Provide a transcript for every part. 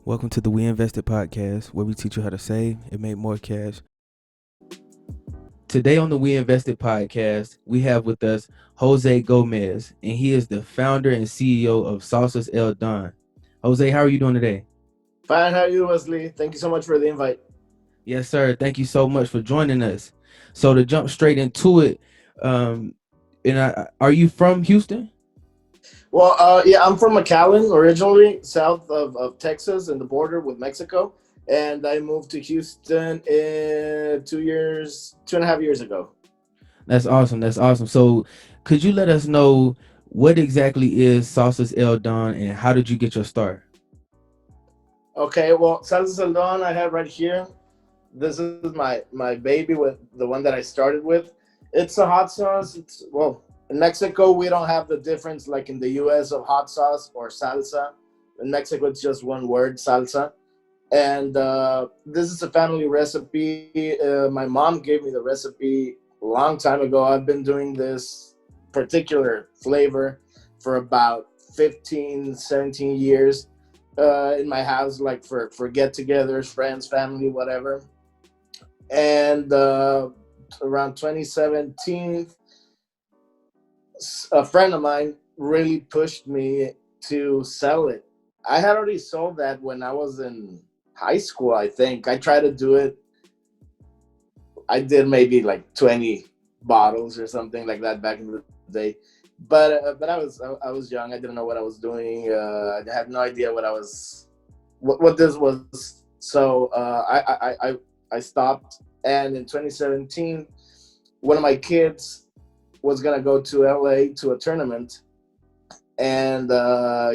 Welcome to the WEInvested podcast, where we teach you how to save and make more cash. Today on the WEInvested podcast, we have with us Jose Gomez, and he is the founder and CEO of Salsas El Don. Jose, how are you doing today? Fine, how are you, Wesley? Thank you so much for the invite. Yes, sir. Thank you so much for joining us. So to jump straight into it, are you from Houston? Well, yeah, I'm from McAllen originally, south of Texas and the border with Mexico. And I moved to Houston in 2 years, 2.5 years ago. That's awesome. That's awesome. So could you let us know what exactly is Salsas El Don and how did you get your start? Okay, well, Salsas El Don I have right here. This is my baby, with the one that I started with. It's a hot sauce. In Mexico, we don't have the difference like in the US of hot sauce or salsa. In Mexico, it's just one word, salsa. And this is a family recipe. My mom gave me the recipe a long time ago. I've been doing this particular flavor for about 15, 17 years in my house, like for get-togethers, friends, family, whatever. And around 2017, a friend of mine really pushed me to sell it. I had already sold that when I was in high school, I think. I tried to do it. I did maybe like 20 bottles or something like that back in the day. But I was young. I didn't know what I was doing. I had no idea what this was. So I stopped. And in 2017, one of my kids was gonna go to LA to a tournament, and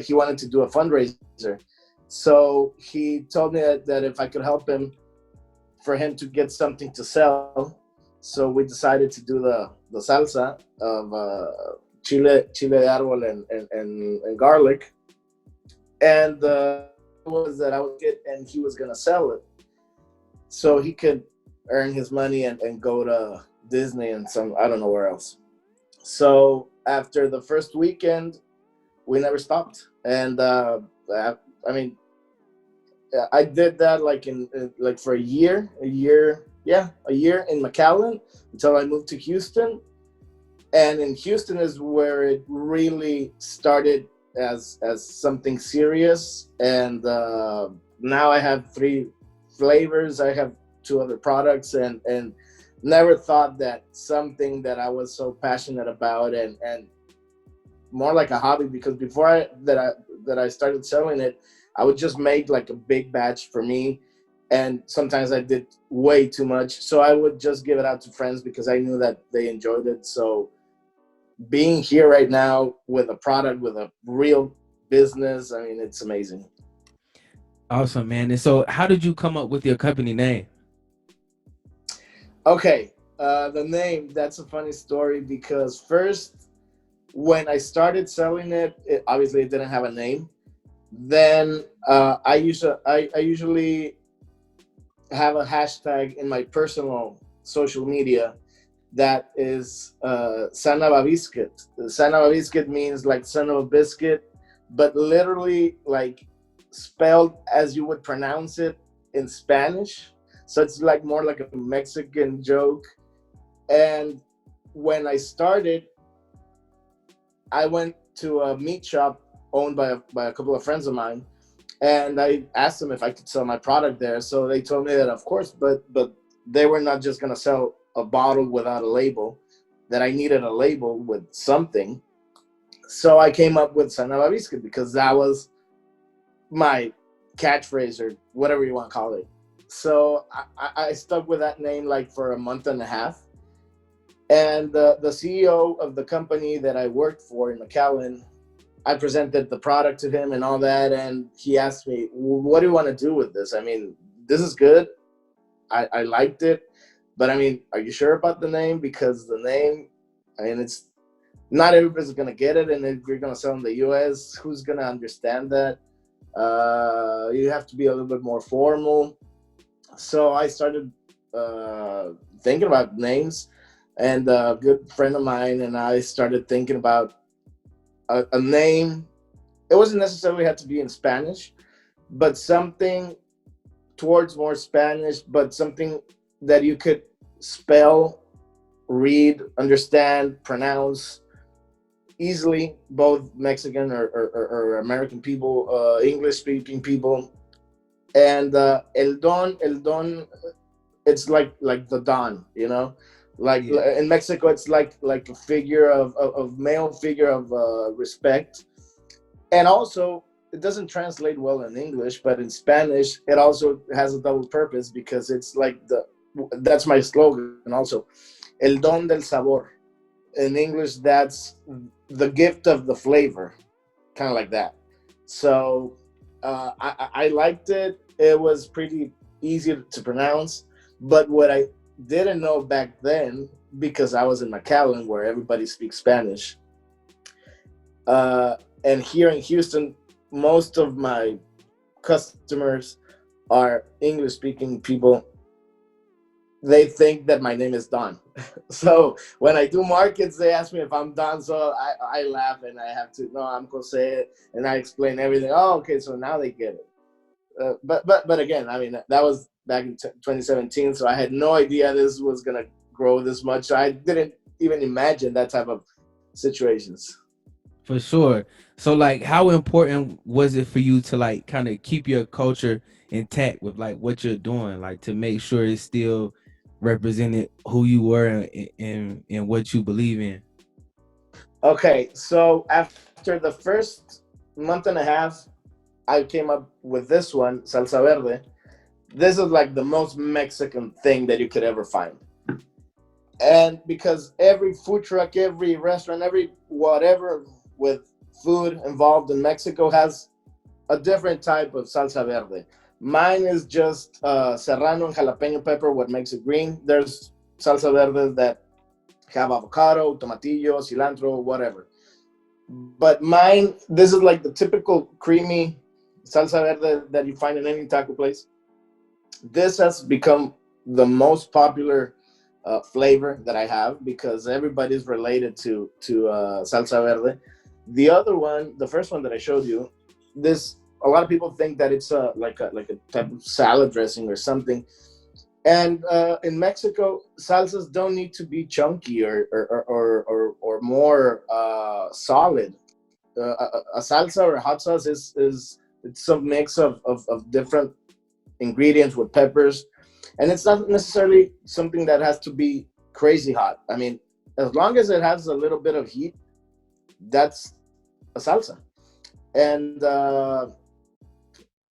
he wanted to do a fundraiser. So he told me that if I could help him for him to get something to sell. So we decided to do the salsa of chile de árbol and garlic. And was that I would get and he was gonna sell it, so he could earn his money and go to Disney and some I don't know where else. So after the first weekend, we never stopped, and I mean, I did that like like for a year in McAllen until I moved to Houston, and in Houston is where it really started as something serious, and now I have three flavors. I have two other products, and never thought that something that I was so passionate about and more like a hobby, because before I started selling it, I would just make like a big batch for me, and sometimes I did way too much, so I would just give it out to friends because I knew that they enjoyed it. So being here right now with a product, with a real business, I mean, it's amazing. Awesome, man. And so how did you come up with your company name? Okay, the name, that's a funny story, because first when I started selling it, obviously it didn't have a name. Then I usually have a hashtag in my personal social media that is Sanaba Biscuit. Sanaba Biscuit means like son of a biscuit, but literally like spelled as you would pronounce it in Spanish. So it's like more like a Mexican joke. And when I started, I went to a meat shop owned by a couple of friends of mine, and I asked them if I could sell my product there. So they told me that of course, but they were not just gonna sell a bottle without a label. That I needed a label with something. So I came up with Sanaba Biscuit because that was my catchphrase or whatever you want to call it. So I stuck with that name like for a month and a half. And the CEO of the company that I worked for in McAllen, I presented the product to him and all that, and he asked me, "What do you want to do with this? I mean, this is good. I liked it, but I mean, are you sure about the name? Because the name, I mean, it's not everybody's gonna get it, and if you're gonna sell in the U.S., who's gonna understand that? You have to be a little bit more formal." So I started thinking about names, and a good friend of mine and I started thinking about a name. It wasn't necessarily had to be in Spanish, but something towards more Spanish, but something that you could spell, read, understand, pronounce easily, both Mexican or American people, English speaking people. And El Don, it's like the Don, you know, like Yeah. in Mexico, it's like a figure of male figure of respect. And also, it doesn't translate well in English, but in Spanish, it also has a double purpose because it's like that's my slogan also, El Don del Sabor. In English, that's the gift of the flavor, kind of like that. So I liked it. It was pretty easy to pronounce. But what I didn't know back then, because I was in McAllen where everybody speaks Spanish, uh, and here in Houston, most of my customers are English speaking people. They think that my name is Don. So when I do markets, they ask me if I'm Don. So I laugh and I have to, no, I'm Jose. And I explain everything. Oh, okay. So now they get it. But again, I mean, that was back in 2017. So I had no idea this was going to grow this much. So I didn't even imagine that type of situations. For sure. So like how important was it for you to like kind of keep your culture intact with like what you're doing, like to make sure it's still represented who you were and what you believe in? Okay. So after the first month and a half, I came up with this one, Salsa Verde. This is like the most Mexican thing that you could ever find. And because every food truck, every restaurant, every whatever with food involved in Mexico has a different type of salsa verde. Mine is just serrano and jalapeno pepper, what makes it green. There's salsa verde that have avocado, tomatillo, cilantro, whatever. But mine, this is like the typical creamy salsa verde that you find in any taco place. This has become the most popular flavor that I have because everybody's related to salsa verde. The other one, the first one that I showed you, this a lot of people think that it's like a type of salad dressing or something. And in Mexico, salsas don't need to be chunky or more solid. A salsa or a hot sauce is it's some mix of different ingredients with peppers, and it's not necessarily something that has to be crazy hot. I mean, as long as it has a little bit of heat, that's a salsa. And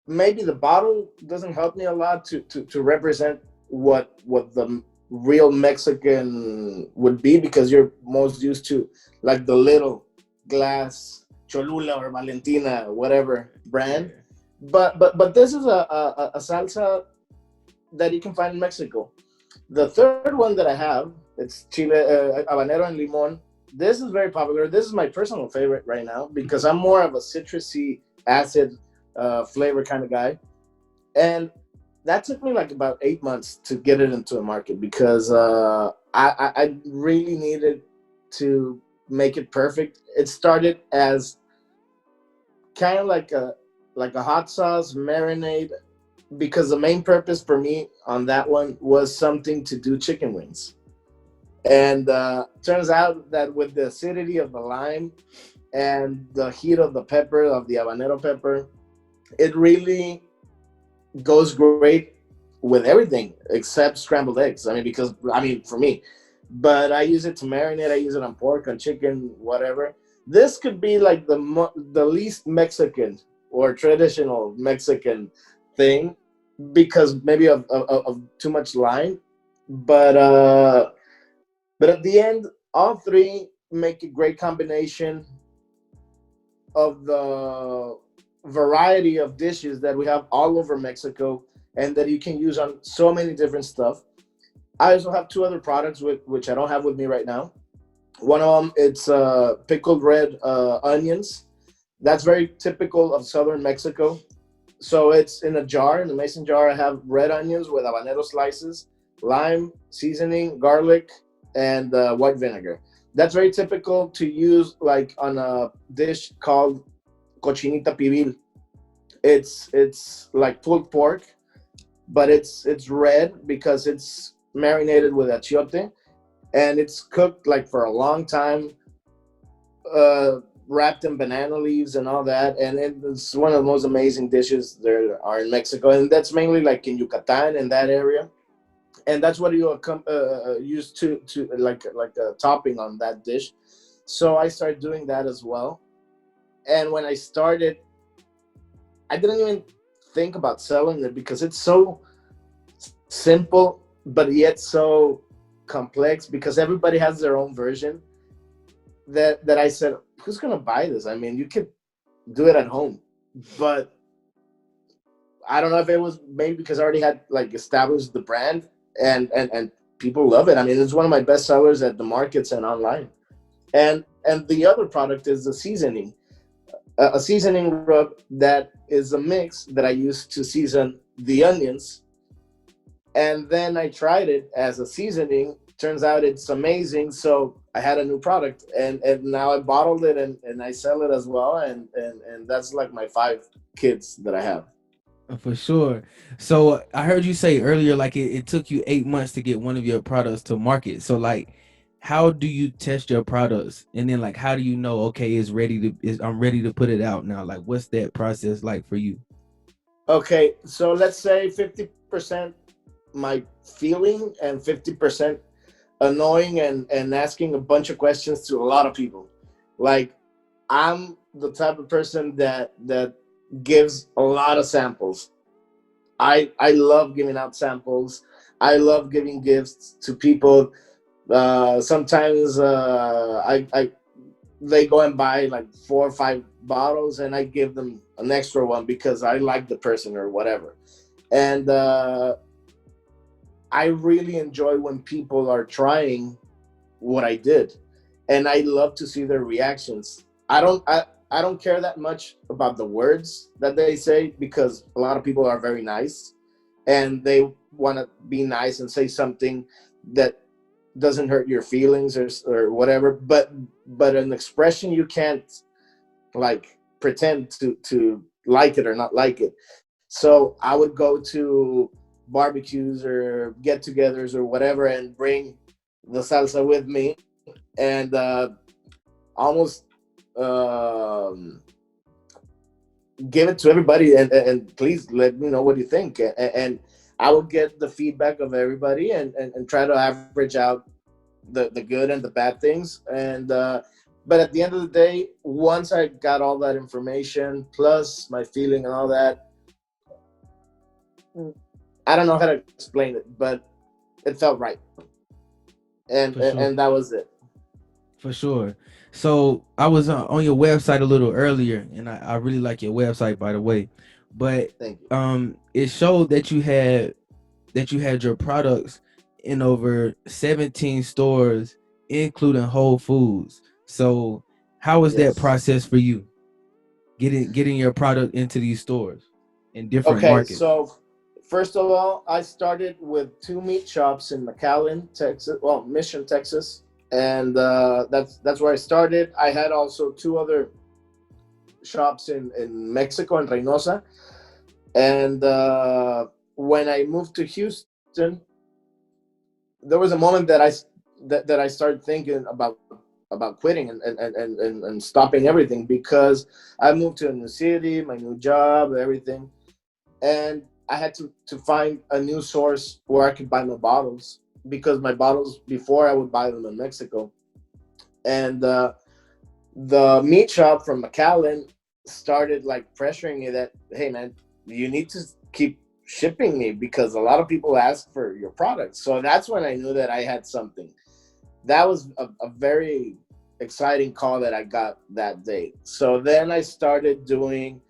maybe the bottle doesn't help me a lot to represent what the real Mexican would be because you're most used to like the little glass Cholula or Valentina, whatever brand. Yeah. But this is a salsa that you can find in Mexico. The third one that I have, it's Chile habanero and limon. This is very popular. This is my personal favorite right now because I'm more of a citrusy acid flavor kind of guy. And that took me like about 8 months to get it into the market because I really needed to make it perfect. It started as kind of like a hot sauce marinade because the main purpose for me on that one was something to do chicken wings. And turns out that with the acidity of the lime and the heat of the pepper, of the habanero pepper, it really goes great with everything except scrambled eggs. I mean, because, I mean, for me, but I use it to marinate. I use it on pork, on chicken, whatever. This could be like the least Mexican or traditional Mexican thing because maybe of too much lime. But but at the end, all three make a great combination of the variety of dishes that we have all over Mexico and that you can use on so many different stuff. I also have two other products which I don't have with me right now. One of them it's pickled red onions. That's very typical of southern Mexico. So it's in a jar, in a mason jar. I have red onions with habanero slices, lime, seasoning, garlic, and white vinegar. That's very typical to use like on a dish called cochinita pibil. It's like pulled pork, but it's red because it's marinated with achiote, and it's cooked like for a long time, uh, wrapped in banana leaves and all that. And it's one of the most amazing dishes there are in Mexico, and that's mainly like in Yucatan in that area. And that's what you use to like a topping on that dish. So I started doing that as well. And when I started, I didn't even think about selling it because it's so simple, but yet so complex because everybody has their own version. That I said, who's gonna buy this? I mean, you could do it at home, but I don't know if it was maybe because I already had like established the brand, and people love it. I mean, it's one of my best sellers at the markets and online. And the other product is the seasoning, a seasoning rub that is a mix that I use to season the onions. And then I tried it as a seasoning. Turns out it's amazing. So I had a new product, and now I bottled it, and I sell it as well. And that's like my 5 kids that I have. For sure. So I heard you say earlier, like it took you 8 months to get one of your products to market. So like, how do you test your products, and then like, how do you know, okay, it's ready to, is I'm ready to put it out now? Like, what's that process like for you? Okay, so let's say 50% my feeling and 50% annoying and asking a bunch of questions to a lot of people. Like, I'm the type of person that gives a lot of samples. I love giving out samples. I love giving gifts to people. Sometimes I they go and buy like 4 or 5 bottles, and I give them an extra one because I like the person or whatever. And I really enjoy when people are trying what I did, and I love to see their reactions. I don't care that much about the words that they say because a lot of people are very nice, and they want to be nice and say something that doesn't hurt your feelings or whatever. But an expression you can't like pretend to like it or not like it. So I would go to barbecues or get-togethers or whatever and bring the salsa with me, and almost um, give it to everybody, and please let me know what you think. And I will get the feedback of everybody, and try to average out the good and the bad things. And but at the end of the day, once I got all that information plus my feeling and all that, I don't know how to explain it, but it felt right. For sure. And that was it. For sure. So I was on your website a little earlier, and I really like your website, by the way. But Thank you. it showed that you had your products in over 17 stores, including Whole Foods. So how was that Yes. process for you, getting your product into these stores in different Okay, markets? so first of all, I started with 2 meat shops in McAllen, Texas. Well, Mission, Texas, and that's where I started. I had also 2 other shops in Mexico and Reynosa. And when I moved to Houston, there was a moment that I started thinking about quitting and stopping everything because I moved to a new city, my new job, everything, and I had to find a new source where I could buy my bottles because my bottles before I would buy them in Mexico. And the meat shop from McAllen started like pressuring me that, hey man, you need to keep shipping me because a lot of people ask for your products. So that's when I knew that I had something. That was a very exciting call that I got that day. So then I started doing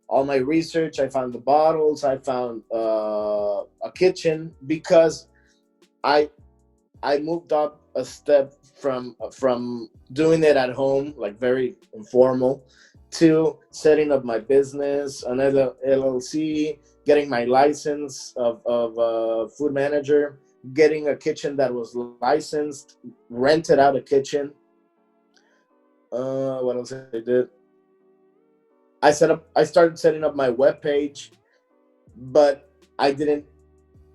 all my research. I found the bottles. I found a kitchen because I I moved up a step from doing it at home, like very informal, to setting up my business, an LLC, getting my license of food manager, getting a kitchen that was licensed, rented out a kitchen. What else I did? I started setting up my web page, but I didn't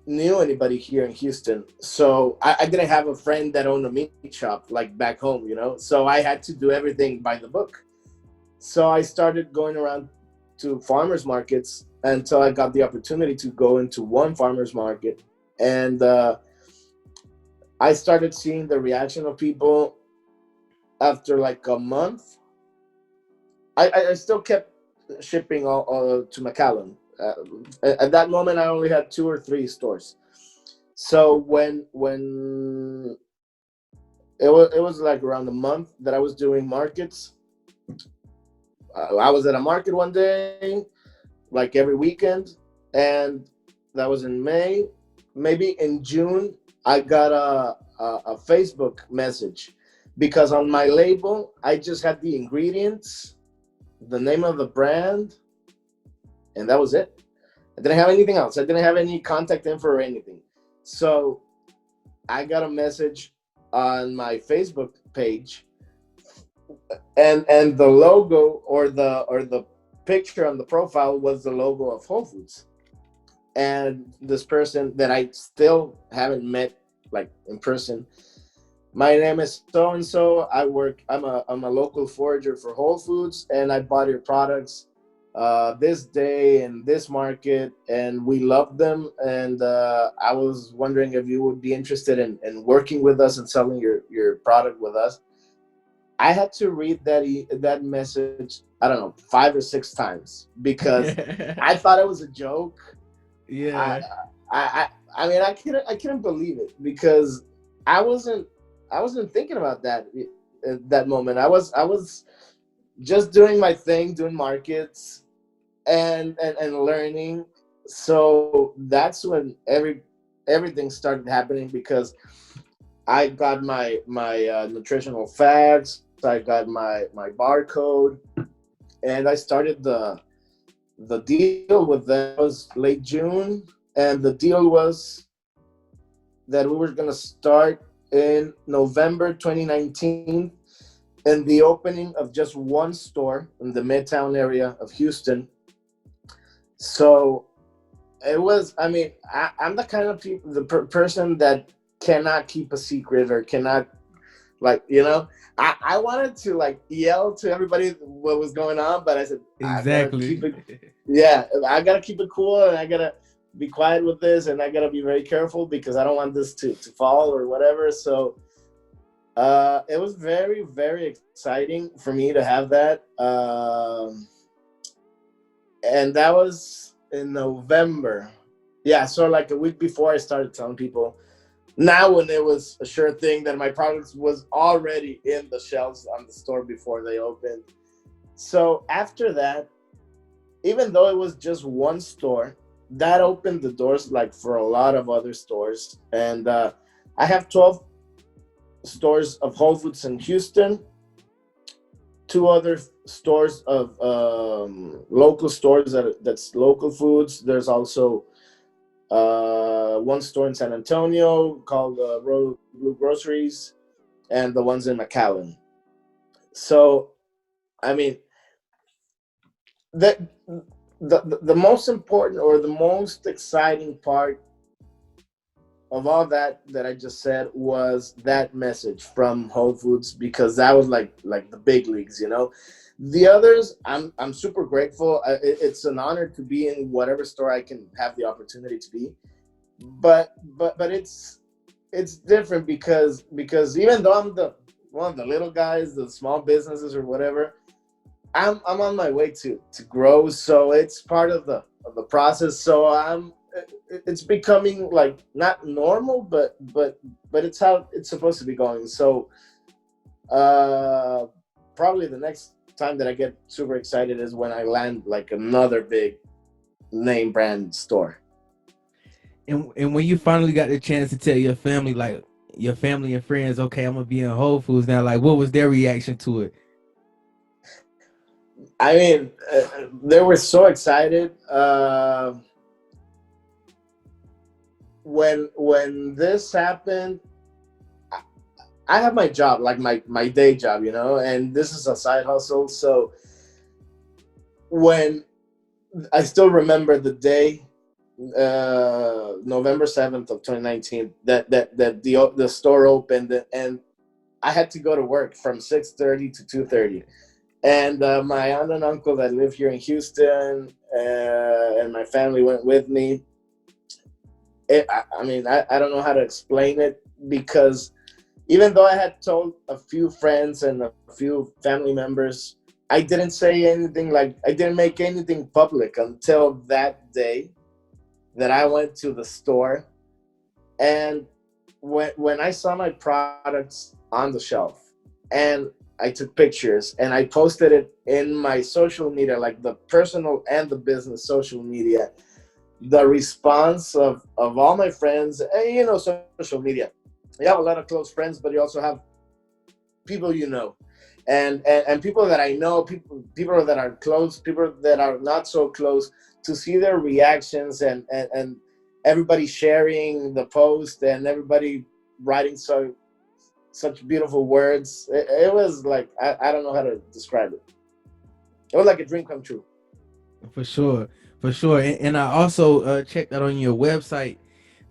knew anybody here in Houston. So I didn't have a friend that owned a meat shop like back home, you know? So I had to do everything by the book. So I started going around to farmers markets until I got the opportunity to go into one farmers market. And I started seeing the reaction of people after like a month. I still kept shipping all to McAllen. At that moment, I only had 2 or 3 stores. So when it was like around a month that I was doing markets. I was at a market one day, like every weekend, and that was in May. Maybe in June, I got a Facebook message because on my label I just had the ingredients, the name of the brand, and that was it. I didn't have anything else. I didn't have any contact info or anything. So I got a message on my Facebook page, and the logo or the picture on the profile was the logo of Whole Foods. And this person that I still haven't met like in person. My name is so and so. I'm a local forager for Whole Foods, and I bought your products this day in this market, and we love them. And I was wondering if you would be interested in working with us and selling your product with us. I had to read that message, I don't know, 5 or 6 times because I thought it was a joke. I Yeah. I mean I couldn't believe it because I wasn't I wasn't thinking about that at that moment. I was just doing my thing, doing markets and learning. So that's when everything started happening because I got my nutritional facts. I got my barcode, and I started the deal with them. That was late June, and the deal was that we were gonna start in November 2019, and the opening of just one store in the Midtown area of Houston. So it was. I mean, I'm the kind of person that cannot keep a secret or cannot, like, I wanted to like yell to everybody what was going on, but I said I gotta keep Exactly. it. Yeah, I gotta keep it cool, and I gotta be quiet with this, and I gotta be very careful because I don't want this to fall or whatever. So it was very very exciting for me to have that, and that was in November. Yeah, so like a week before I started telling people. Now, when it was a sure thing that my products was already in the shelves on the store before they opened. So after that, even though it was just one store, that opened the doors like for a lot of other stores. And I have 12 stores of Whole Foods in Houston, 2 other stores of local stores that's local foods. There's also one store in San Antonio called Royal Blue Groceries, and the ones in McAllen. So, I mean, the, the most important or the most exciting part of all that I just said was that message from Whole Foods because that was like the big leagues, you know. The others, I'm super grateful. It's an honor to be in whatever store I can have the opportunity to be. But it's different because even though I'm the one of the little guys, the small businesses or whatever, I'm on my way to grow. So it's part of the process. So it's becoming like not normal, but it's how it's supposed to be going. So uh, probably the next time that I get super excited is when I land like another big name brand store. And when you finally got the chance to tell your family, like your family and friends, okay, I'm gonna be in Whole Foods now. Like, what was their reaction to it? I mean, they were so excited. When this happened, I have my job, like my day job, and this is a side hustle. So when I still remember the day, November 7th of 2019, that the store opened, and I had to go to work from 6:30 to 2:30. And my aunt and uncle that live here in Houston, and my family went with me. I don't know how to explain it, because even though I had told a few friends and a few family members, I didn't say anything, like I didn't make anything public until that day that I went to the store. And when I saw my products on the shelf, and I took pictures and I posted it in my social media, like the personal and the business social media, the response of all my friends, and social media, you have a lot of close friends, but you also have people and people that I know, people that are close, people that are not so close, to see their reactions, and everybody sharing the post, and everybody writing such beautiful words. It was like, I don't know how to describe it. It was like a dream come true. For sure, for sure. And I also checked out on your website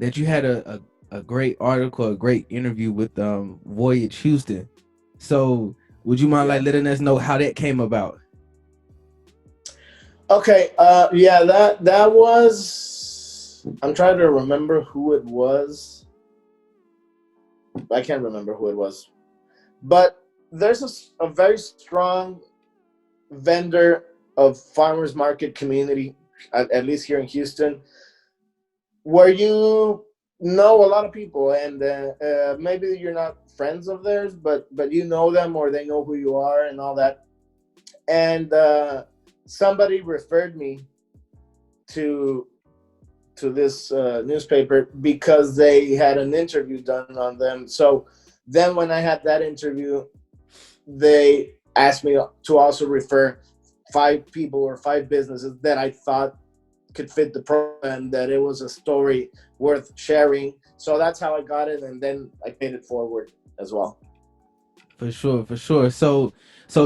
that you had a great article, a great interview with Voyage Houston. So would you mind Yeah. like letting us know how that came about? Okay. Yeah. That was. I'm trying to remember who it was. I can't remember who it was. But there's a very strong vendor of farmers market community, at least here in Houston, where you know a lot of people, and maybe you're not friends of theirs, but you know them, or they know who you are and all that. And somebody referred me to this newspaper because they had an interview done on them. So then when I had that interview, they asked me to also refer 5 people or 5 businesses that I thought could fit the program, that it was a story worth sharing. So that's how I got it, and then I paid it forward as well. For sure, for sure. So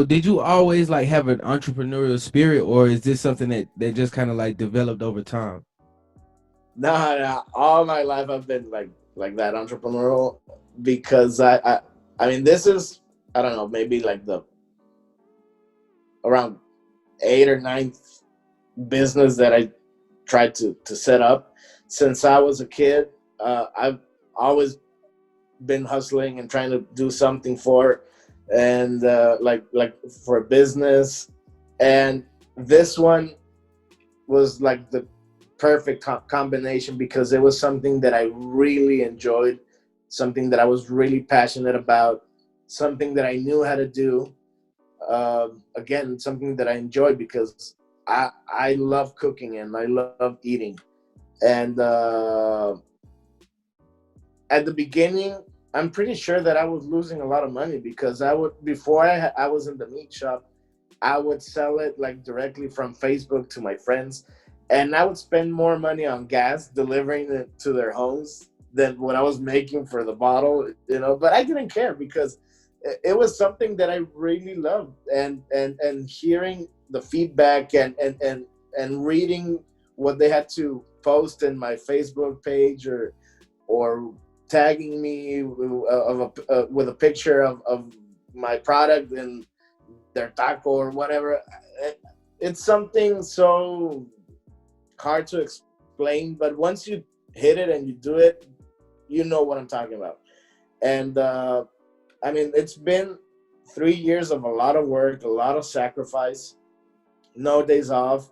did you always like have an entrepreneurial spirit, or is this something that just kind of like developed over time? Nah, nah, all my life I've been like that, entrepreneurial, because I mean, this is, I don't know, maybe like the around 8 or 9th business that I tried to set up since I was a kid. I've always been hustling and trying to do something for, and like for a business. And this one was like the perfect combination, because it was something that I really enjoyed, something that I was really passionate about, something that I knew how to do. Again, something that I enjoy, because I love cooking and I love eating. And at the beginning, I'm pretty sure that I was losing a lot of money, because I would, before I was in the meat shop, I would sell it like directly from Facebook to my friends, and I would spend more money on gas delivering it to their homes than what I was making for the bottle, But I didn't care, because it was something that I really loved, and hearing the feedback, and reading what they had to post in my Facebook page, or tagging me with a picture of my product and their taco or whatever. It's something so hard to explain, but once you hit it and you do it, you know what I'm talking about. And I mean, it's been 3 years of a lot of work, a lot of sacrifice, no days off,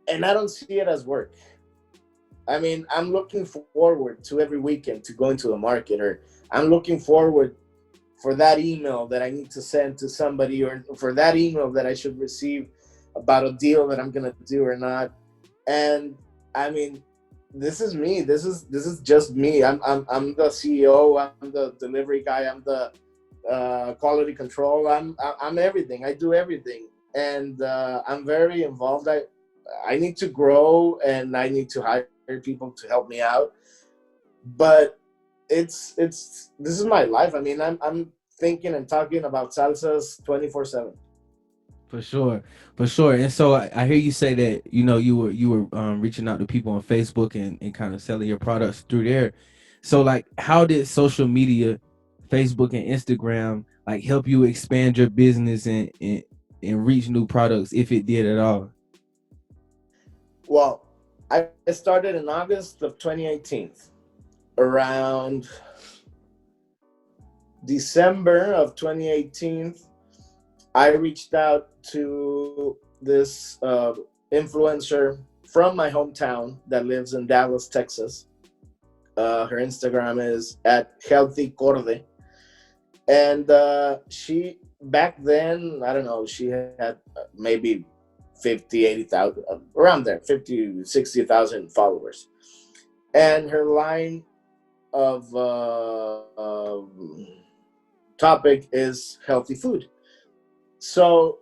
and I don't see it as work. I mean, I'm looking forward to every weekend to going to the market, or I'm looking forward for that email that I need to send to somebody, or for that email that I should receive about a deal that I'm gonna do or not. And I mean, this is me. This is just me. I'm the CEO. I'm the delivery guy. I'm the quality control. I'm everything. I do everything, and I'm very involved. I need to grow, and I need to hire people to help me out. But it's this is my life. I mean, I'm thinking and talking about salsas 24/7. For sure, for sure. And so I hear you say that you were reaching out to people on Facebook and kind of selling your products through there. So like, how did social media, Facebook and Instagram, like help you expand your business and reach new products if it did at all? Well, I started in August of 2018. Around December of 2018, I reached out to this influencer from my hometown that lives in Dallas, Texas. Her Instagram is at Healthy Corde. And she, back then, I don't know, she had maybe 50, 80,000, around there, 50, 60,000 followers. And her line of topic is healthy food. So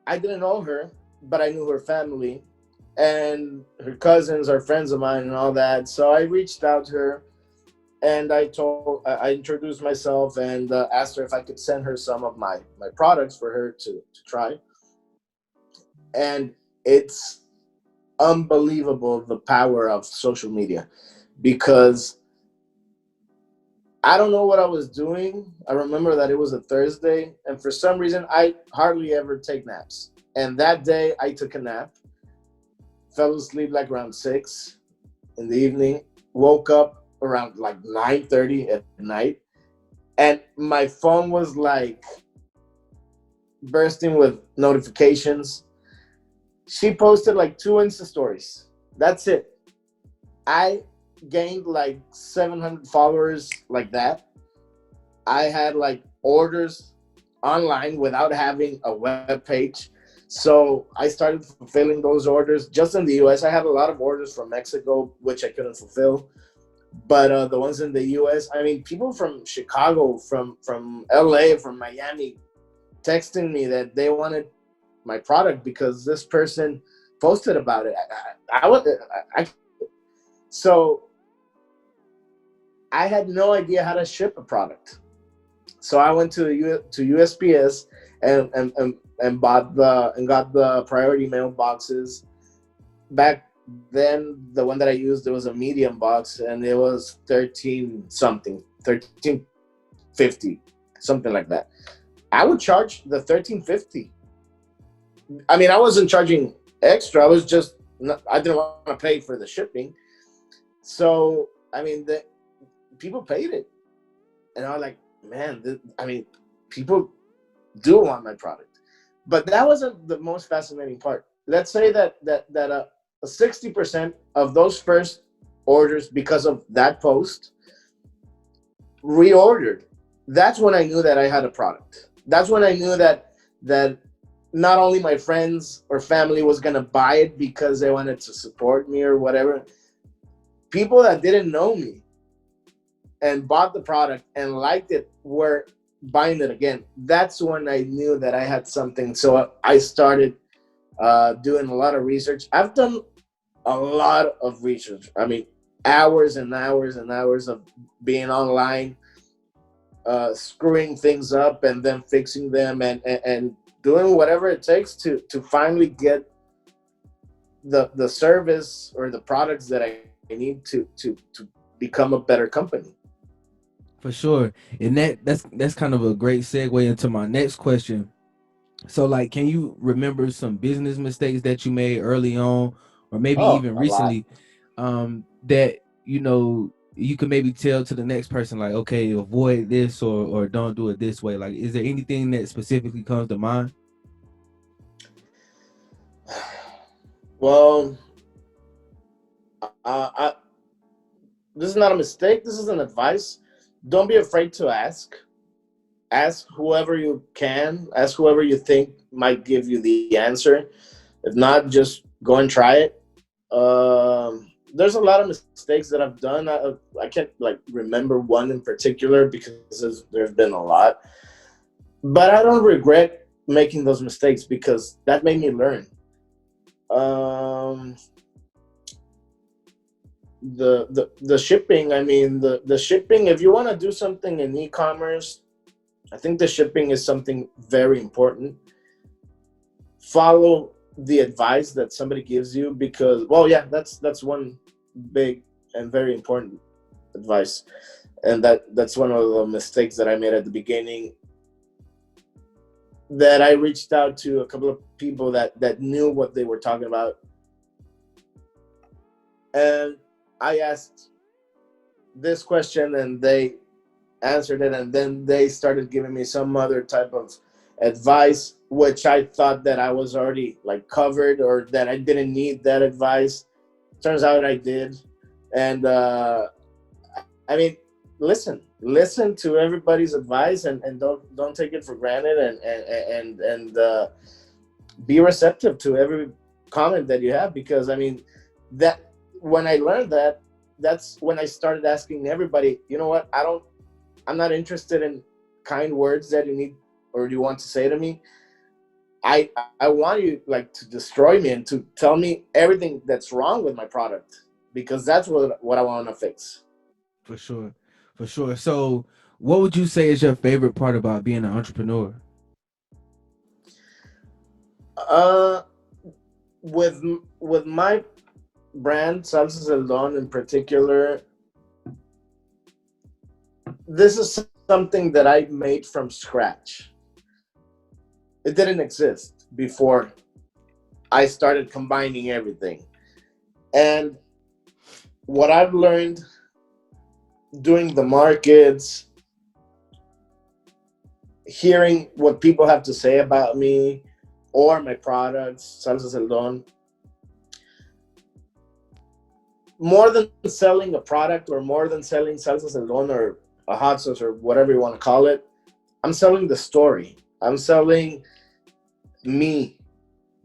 I didn't know her, but I knew her family, and her cousins are friends of mine and all that. So I reached out to her, and I introduced myself and asked her if I could send her some of my products for her to try. And it's unbelievable the power of social media, because I don't know what I was doing. I remember that it was a Thursday, and for some reason, I hardly ever take naps. And that day, I took a nap, fell asleep like around 6 in the evening, woke up around like 9:30 at night, and my phone was like bursting with notifications. She posted like two Insta stories. That's it. I gained like 700 followers like that. I had like orders online without having a web page. So I started fulfilling those orders just in the US. I had a lot of orders from Mexico, which I couldn't fulfill. But the ones in the US, I mean, people from Chicago, from LA, from Miami, texting me that they wanted my product because this person posted about it. So I had no idea how to ship a product. So I went to USPS and bought and got the priority mail boxes. Back then, the one that I used, it was a medium box, and it was 13 something, 13.50, something like that. I would charge the 13.50. I mean, I wasn't charging extra. I was just I didn't want to pay for the shipping. So I mean, the people paid it, and I was like, man, I mean, people do want my product. But that wasn't the most fascinating part. Let's say that 60% of those first orders, because of that post, reordered. That's when I knew that I had a product. That's when I knew that not only my friends or family was gonna buy it because they wanted to support me or whatever. People that didn't know me and bought the product and liked it were buying it again. That's when I knew that I had something. So I started doing a lot of research. I've done a lot of research. I mean, hours and hours and hours of being online, screwing things up and then fixing them, and doing whatever it takes to finally get the service or the products that I need to become a better company. For sure. And that's kind of a great segue into my next question. So like, can you remember some business mistakes that you made early on, or maybe Oh, even a lot. recently, that you can maybe tell to the next person, like, okay, avoid this, or don't do it this way. Like, is there anything that specifically comes to mind? Well, I this is not a mistake. This is an advice. Don't be afraid to ask. Ask whoever you can. Ask whoever you think might give you the answer. If not, just go and try it. There's a lot of mistakes that I've done. I can't like remember one in particular because there's been a lot. But I don't regret making those mistakes because that made me learn. Um, the shipping. I mean, the shipping. If you want to do something in e-commerce, I think the shipping is something very important. follow the advice that somebody gives you, because, well, yeah, that's one big and very important advice. And that's one of the mistakes that I made at the beginning, that I reached out to a couple of people that knew what they were talking about, and I asked this question and they answered it, and then they started giving me some other type of advice, which I thought that I was already like covered, or that I didn't need that advice. Turns out I did. And I mean, listen to everybody's advice, and don't take it for granted, and be receptive to every comment that you have, because I mean, that when I learned that, that's when I started asking everybody, you know what, I'm not interested in kind words that you need or you want to say to me. I want you like to destroy me and to tell me everything that's wrong with my product, because that's what I want to fix. For sure, for sure. So, what would you say is your favorite part about being an entrepreneur? Uh, with with my brand Salsas El Don in particular, this is something that I made from scratch. It didn't exist before I started combining everything. And what I've learned doing the markets, hearing what people have to say about me or my products, Salsa El Don, more than selling a product or more than selling Salsa El Don or a hot sauce or whatever you want to call it, I'm selling the story. I'm selling me,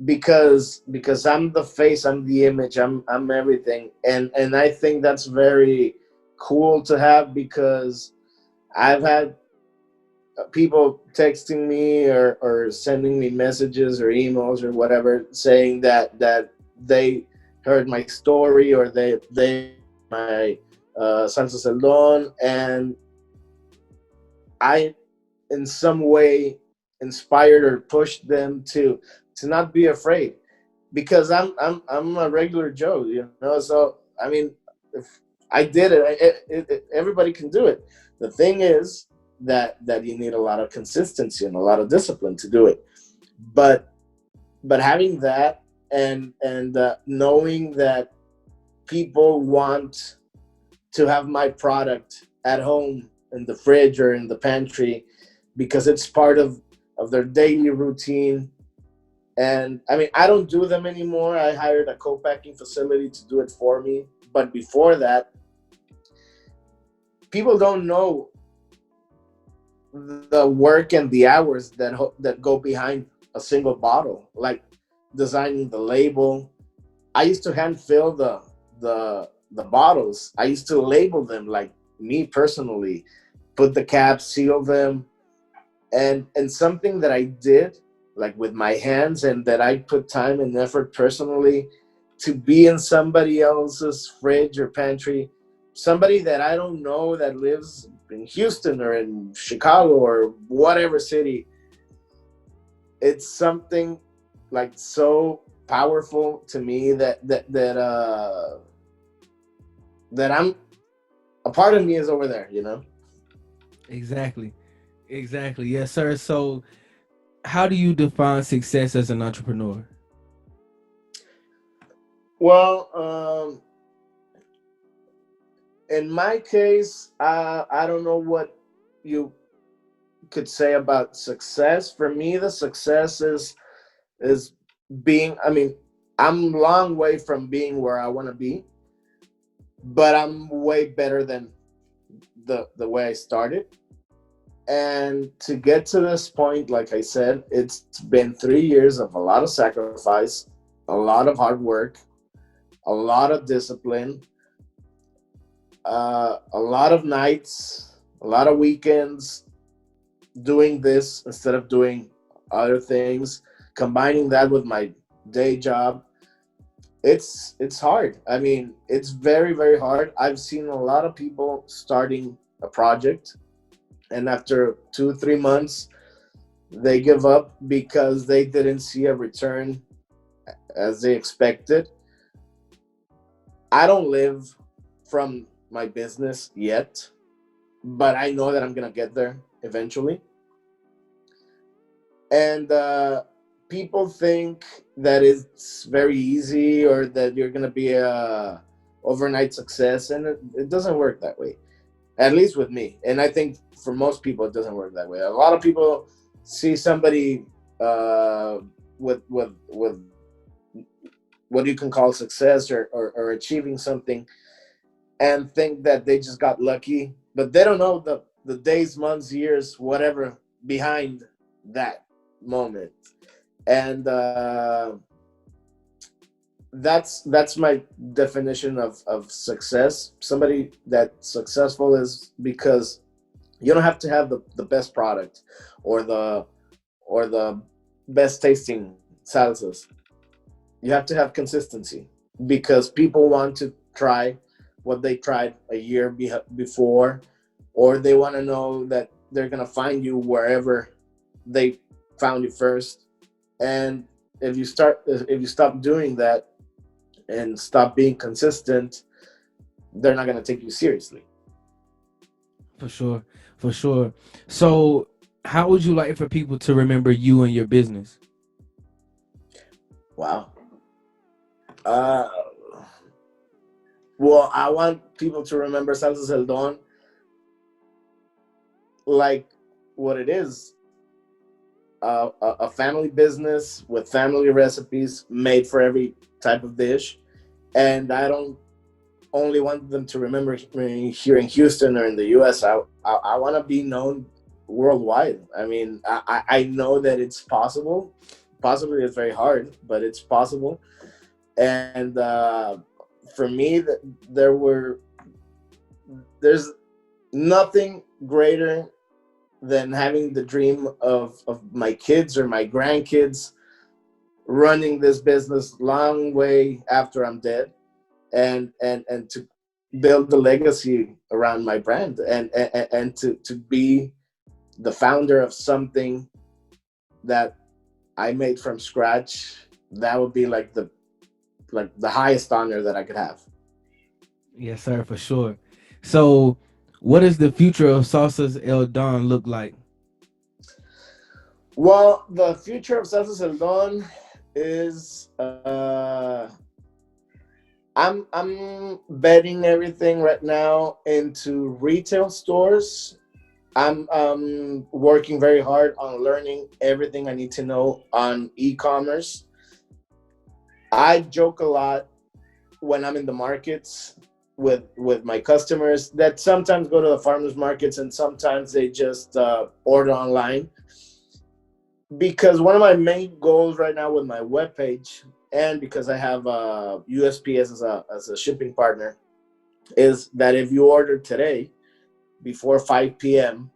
because I'm the face, I'm the image, I'm everything, and I think that's very cool to have, because I've had people texting me or sending me messages or emails or whatever, saying that they heard my story, or they my Salsa El Don, and I in some way inspired or pushed them to not be afraid, because I'm a regular Joe, you know. So I mean, if I did it, everybody can do it. The thing is that you need a lot of consistency and a lot of discipline to do it. But having that, and knowing that people want to have my product at home in the fridge or in the pantry, because it's part of their daily routine. And I mean, I don't do them anymore. I hired a co-packing facility to do it for me. But before that, people don't know the work and the hours that go behind a single bottle, like designing the label. I used to hand fill the bottles. I used to label them, like me personally, put the caps, seal them, and something that I did like with my hands, and that I put time and effort personally to be in somebody else's fridge or pantry, somebody that I don't know that lives in Houston or in Chicago or whatever city. It's something like so powerful to me that I'm a part of me is over there, you know. Exactly, exactly. Yes, sir. So, how do you define success as an entrepreneur? Well, in my case, I don't know what you could say about success. For me, the success is being. I mean, I'm a long way from being where I want to be, but I'm way better than the way I started. And to get to this point, like I said, it's been 3 years of a lot of sacrifice, a lot of hard work, a lot of discipline, a lot of nights, a lot of weekends doing this instead of doing other things, combining that with my day job. It's hard. I mean, it's very, very hard. I've seen a lot of people starting a project, and after 2 3 months They give up because they didn't see a return as they expected. I don't live from my business yet, but I know that I'm gonna get there eventually. And people think that it's very easy or that you're gonna be a overnight success, and it doesn't work that way. At least with me, and I think for most people, it doesn't work that way. A lot of people see somebody with what you can call success or achieving something and think that they just got lucky, but they don't know the days, months, years, whatever behind that moment. And that's my definition of success. Somebody that's successful is because you don't have to have the best product or the best tasting salsas. You have to have consistency because people want to try what they tried a year before, or they want to know that they're going to find you wherever they found you first. And if you stop doing that and stop being consistent, they're not going to take you seriously. For sure, for sure. So, how would you like for people to remember you and your business? Wow. uh well, I want people to remember Salsas El Don like what it is, a family business with family recipes made for every type of dish. And I don't only want them to remember me here in Houston or in the US. I want to be known worldwide. I mean, I know that it's possible. Possibly it's very hard, but it's possible. And for me, that there's nothing greater than having the dream of my kids or my grandkids running this business long way after I'm dead, and to build the legacy around my brand, and to be the founder of something that I made from scratch. That would be like the highest honor that I could have. Yes, sir, for sure. So, what does the future of Salsas El Don look like? Well, the future of Salsas El Don is I'm betting everything right now into retail stores. I'm working very hard on learning everything I need to know on e-commerce. I joke a lot when I'm in the markets with my customers that sometimes go to the farmers markets and sometimes they just order online, because one of my main goals right now with my webpage, and because I have USPS as a shipping partner, is that if you order today before 5 p.m.,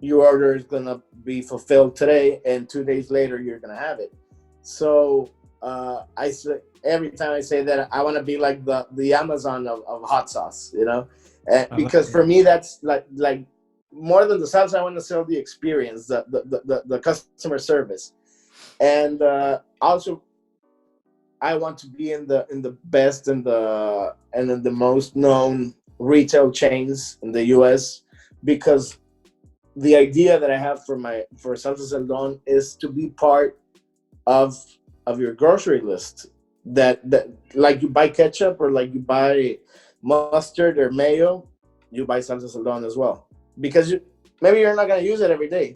your order is gonna be fulfilled today, and 2 days later you're gonna have it. So I say every time I say that I want to be like the Amazon of hot sauce, I like because that. for me that's like more than the sauce. I want to sell the experience, the customer service, and also I want to be in the best and in the most known retail chains in the U.S. because the idea that I have for Salsas El Don is to be part of of your grocery list. That like you buy ketchup or like you buy mustard or mayo, you buy Salsas El Don as well, because maybe you're not gonna use it every day,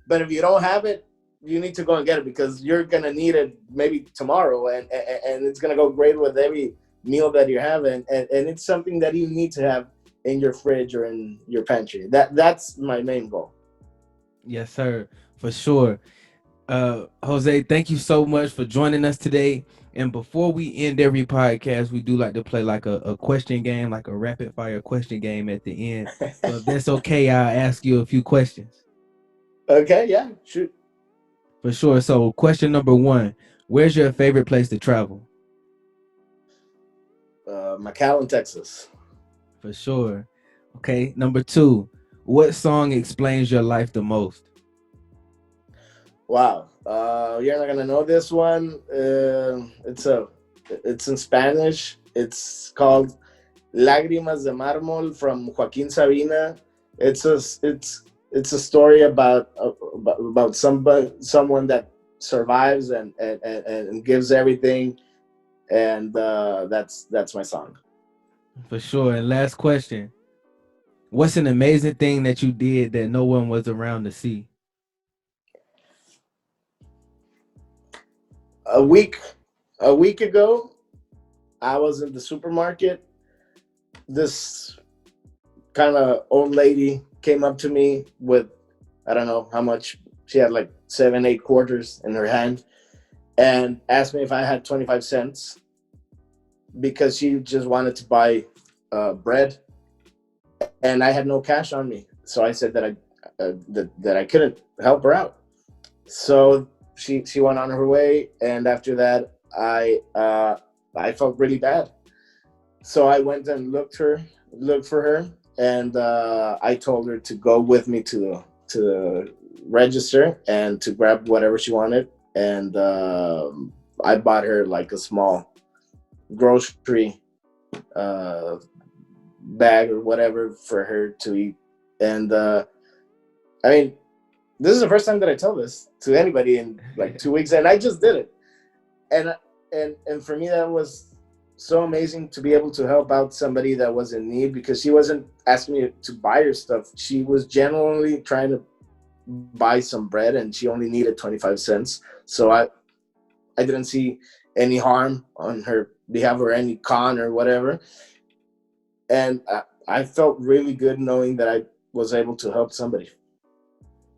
but if you don't have it, you need to go and get it because you're gonna need it maybe tomorrow, and it's gonna go great with every meal that you're having, and it's something that you need to have in your fridge or in your pantry. That's my main goal. Yes, sir, for sure. Jose, thank you so much for joining us today. And before we end every podcast, we do like to play like a question game, like a rapid fire question game at the end. So if that's okay, I'll ask you a few questions. Okay, yeah, shoot. For sure. So question number one, where's your favorite place to travel? McAllen, Texas. For sure. Okay. Number two, what song explains your life the most? Wow, you're not gonna know this one. It's in Spanish. It's called Lágrimas de Mármol from Joaquin Sabina. It's a it's a story about someone that survives and gives everything, and that's my song. For sure. And last question. What's an amazing thing that you did that no one was around to see? A week a week ago, I was in the supermarket. This kind of old lady came up to me with, I don't know how much, she had like 7 8 quarters in her hand, and asked me if I had 25 cents because she just wanted to buy bread, and I had no cash on me. So I said that I couldn't help her out. So she went on her way, and after that, I felt really bad. So I went and looked for her, and I told her to go with me to the register and to grab whatever she wanted, and I bought her like a small grocery uh, bag or whatever for her to eat. And I mean, this is the first time that I tell this to anybody in like 2 weeks, and I just did it. And and for me, that was so amazing to be able to help out somebody that was in need, because she wasn't asking me to buy her stuff. She was genuinely trying to buy some bread, and she only needed 25 cents. So I didn't see any harm on her behalf or any con or whatever. And I felt really good knowing that I was able to help somebody.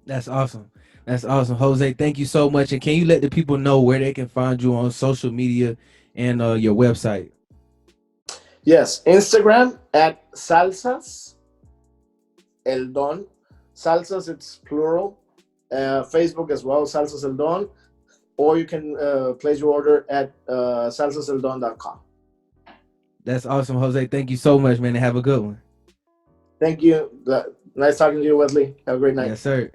That's awesome. That's awesome. Jose, thank you so much. And can you let the people know where they can find you on social media and your website? Yes, Instagram at Salsas El Don. Salsas, it's plural. Facebook as well, Salsas El Don. Or you can place your order at salsaseldon.com. That's awesome, Jose. Thank you so much, man, and have a good one. Thank you. Nice talking to you, Wesley. Have a great night. Yes, sir.